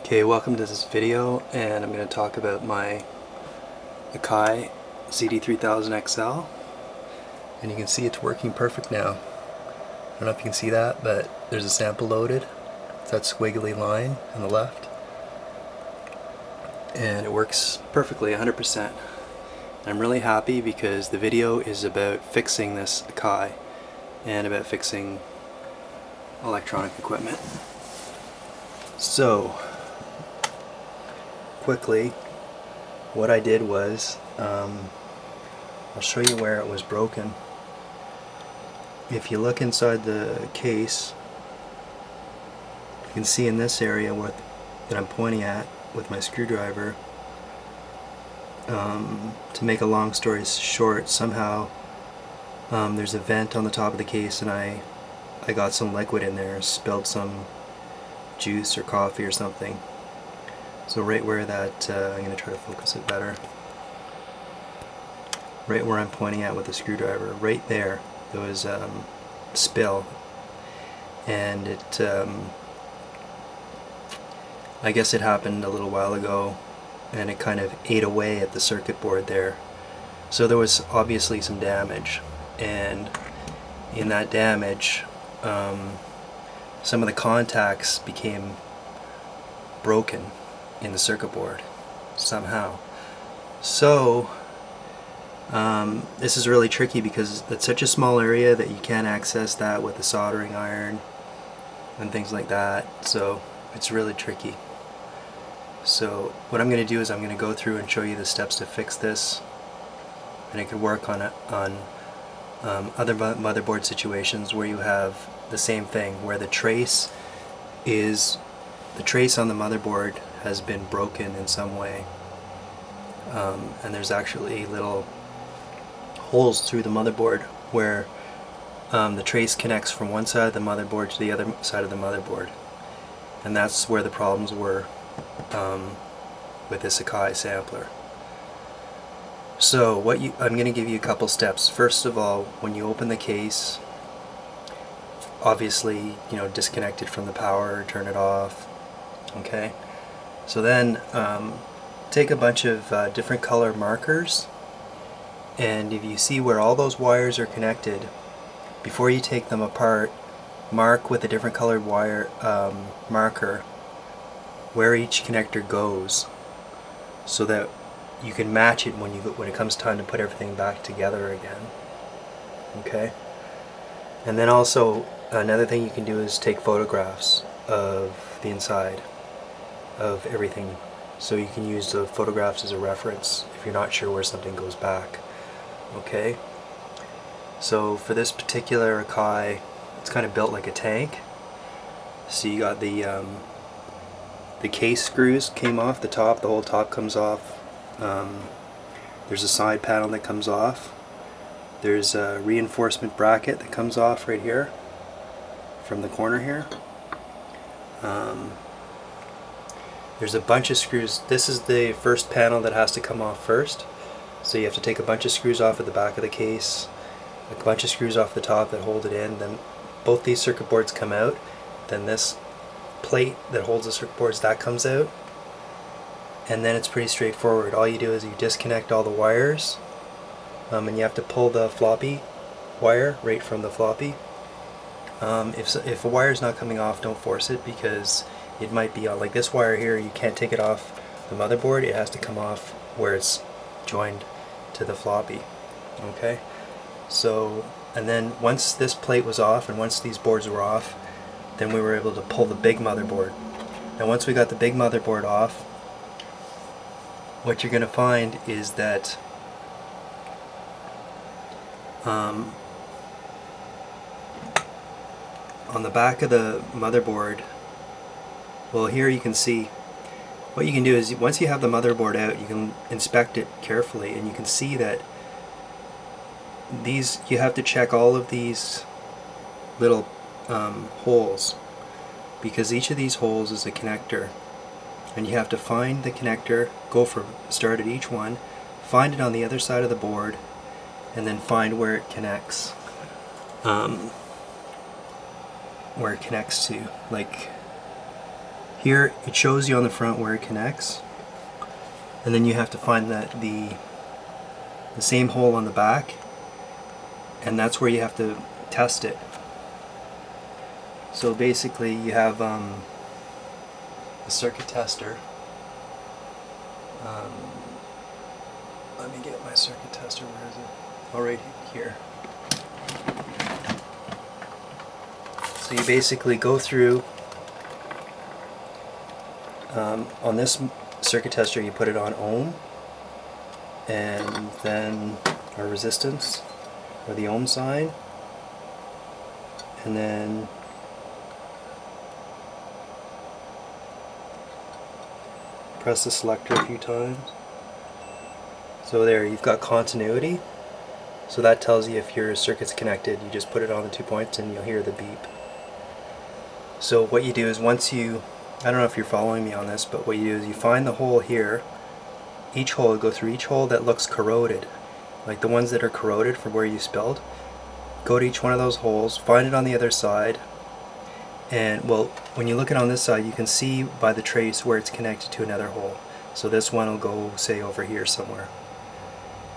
Okay, welcome to this video, and I'm going to talk about my Akai CD3000XL, and you can see it's working perfect now. I don't know if you can see that, but there's a sample loaded. It's that squiggly line on the left, and it works perfectly, 100%. I'm really happy because the video is about fixing this Akai and about fixing electronic equipment. So quickly, what I did was, I'll show you where it was broken. If you look inside the case, you can see in this area that I'm pointing at with my screwdriver. To make a long story short, somehow there's a vent on the top of the case, and I got some liquid in there, spilled some juice or coffee or something. So right where that, I'm going to try to focus it better, right where I'm pointing at with the screwdriver, right there was spill, and it, I guess it happened a little while ago, and it kind of ate away at the circuit board there. So there was obviously some damage, and in that damage, some of the contacts became broken in the circuit board somehow. So this is really tricky because it's such a small area that you can't access that with a soldering iron and things like that, so it's really tricky. So what I'm going to do is I'm going to go through and show you the steps to fix this, and it could work on other motherboard situations where you have the same thing, where the trace on the motherboard has been broken in some way, and there's actually little holes through the motherboard where the trace connects from one side of the motherboard to the other side of the motherboard, and that's where the problems were with this Akai sampler. So I'm going to give you a couple steps. First of all, when you open the case, obviously, disconnect it from the power, turn it off. Okay. So then take a bunch of different color markers, and if you see where all those wires are connected, before you take them apart, mark with a different colored wire marker where each connector goes, so that you can match it when it comes time to put everything back together again. Okay? And then also another thing you can do is take photographs of the inside of everything, so you can use the photographs as a reference if you're not sure where something goes back. Okay? So for this particular Akai, it's kind of built like a tank. So you got the case screws came off the top, the whole top comes off. There's a side panel that comes off. There's a reinforcement bracket that comes off right here from the corner here. There's a bunch of screws. This is the first panel that has to come off first. So you have to take a bunch of screws off at the back of the case, a bunch of screws off the top that hold it in. Then both these circuit boards come out. Then this plate that holds the circuit boards, that comes out. And then it's pretty straightforward. All you do is you disconnect all the wires, and you have to pull the floppy wire right from the floppy. If a wire is not coming off, don't force it, because it might be on, like this wire here, you can't take it off the motherboard, it has to come off where it's joined to the floppy. Okay? So, and then once this plate was off and once these boards were off, then we were able to pull the big motherboard. Now once we got the big motherboard off, what you're going to find is that on the back of the motherboard, well, here you can see, what you can do is once you have the motherboard out, you can inspect it carefully, and you can see that you have to check all of these little holes, because each of these holes is a connector, and you have to find the connector, start at each one, find it on the other side of the board, and then find where it connects. Where it connects to, like Here it shows you on the front where it connects, and then you have to find the same hole on the back, and that's where you have to test it. So basically you have a circuit tester. Let me get my circuit tester, where is it? Oh, right here. So you basically go through, on this circuit tester you put it on ohm, and then our resistance, or the ohm sign, and then press the selector a few times. So there, you've got continuity. So that tells you if your circuit's connected. You just put it on the 2 points and you'll hear the beep. So what you do is once you, I don't know if you're following me on this, but what you do is you find the hole here, each hole, go through each hole that looks corroded, like the ones that are corroded from where you spilled. Go to each one of those holes, find it on the other side, and well, when you look at it on this side, you can see by the trace where it's connected to another hole. So this one will go, say, over here somewhere.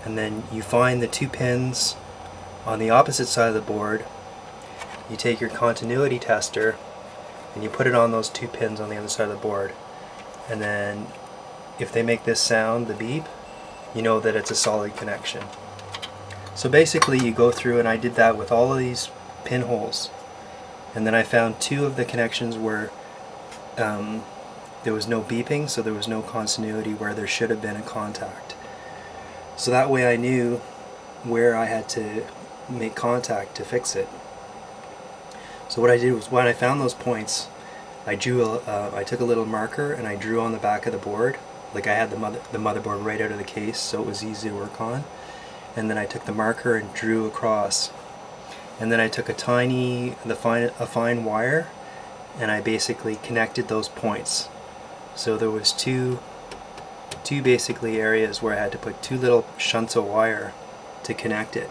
And then you find the 2 pins on the opposite side of the board. You take your continuity tester and you put it on those 2 pins on the other side of the board. And then if they make this sound, the beep, you know that it's a solid connection. So basically you go through, and I did that with all of these pinholes. And then I found 2 of the connections where there was no beeping, so there was no continuity where there should have been a contact. So that way I knew where I had to make contact to fix it. So what I did was, when I found those points, I took a little marker and I drew on the back of the board. Like I had the motherboard right out of the case, so it was easy to work on. And then I took the marker and drew across. And then I took a fine wire, and I basically connected those points. So there was two basically areas where I had to put 2 little shunts of wire to connect it.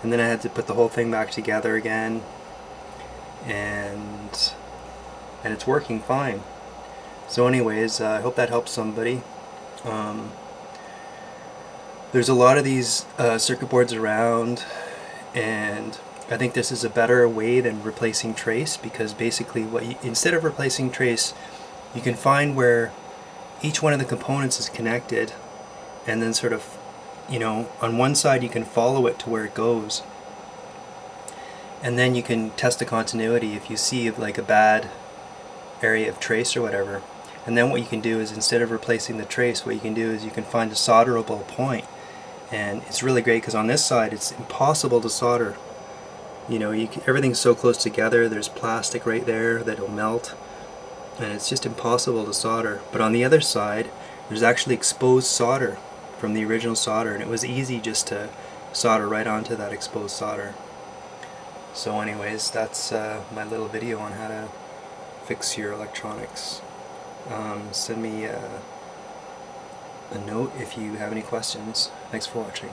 And then I had to put the whole thing back together again, and it's working fine. So anyways, I hope that helps somebody. There's a lot of these circuit boards around, and I think this is a better way than replacing trace, because basically instead of replacing trace, you can find where each one of the components is connected, and then sort of, on one side you can follow it to where it goes, and then you can test the continuity if you see like a bad area of trace or whatever. And then what you can do is, instead of replacing the trace, what you can do is you can find a solderable point. And it's really great because on this side it's impossible to solder. Everything's so close together, there's plastic right there that'll melt, and it's just impossible to solder. But on the other side, there's actually exposed solder from the original solder, and it was easy just to solder right onto that exposed solder. So anyways, that's my little video on how to fix your electronics. Send me a note if you have any questions. Thanks for watching.